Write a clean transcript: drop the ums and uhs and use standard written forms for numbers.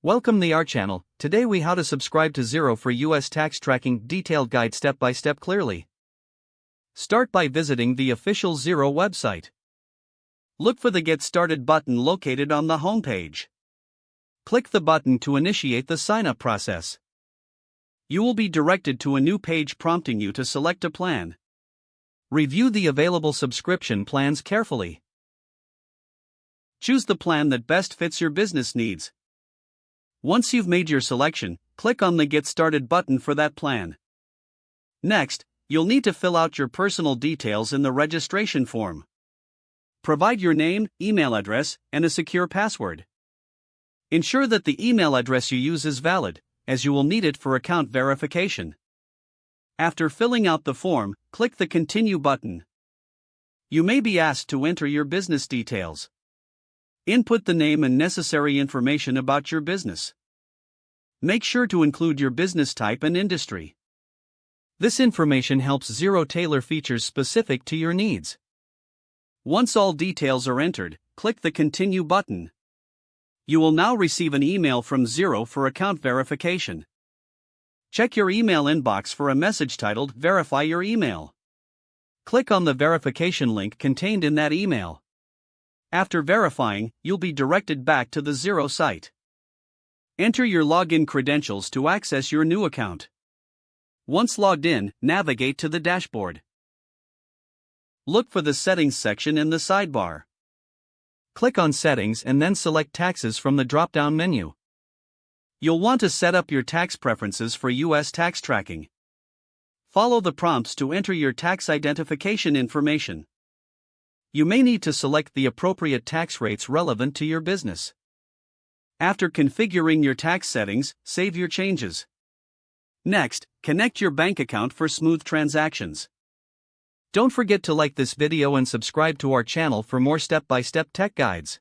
Welcome to our channel. Today we how to subscribe to Xero for US tax tracking detailed guide step by step clearly. Start by visiting the official Xero website. Look for the Get Started button located on the homepage. Click the button to initiate the sign-up process. You will be directed to a new page prompting you to select a plan. Review the available subscription plans carefully. Choose the plan that best fits your business needs. Once you've made your selection, click on the Get Started button for that plan. Next, you'll need to fill out your personal details in the registration form. Provide your name, email address, and a secure password. Ensure that the email address you use is valid, as you will need it for account verification. After filling out the form, click the Continue button. You may be asked to enter your business details. Input the name and necessary information about your business. Make sure to include your business type and industry. This information helps Xero tailor features specific to your needs. Once all details are entered, click the Continue button. You will now receive an email from Xero for account verification. Check your email inbox for a message titled Verify Your Email. Click on the verification link contained in that email. After verifying, you'll be directed back to the Xero site. Enter your login credentials to access your new account. Once logged in, navigate to the dashboard. Look for the Settings section in the sidebar. Click on Settings and then select Taxes from the drop-down menu. You'll want to set up your tax preferences for US tax tracking. Follow the prompts to enter your tax identification information. You may need to select the appropriate tax rates relevant to your business. After configuring your tax settings, save your changes. Next, connect your bank account for smooth transactions. Don't forget to like this video and subscribe to our channel for more step-by-step tech guides.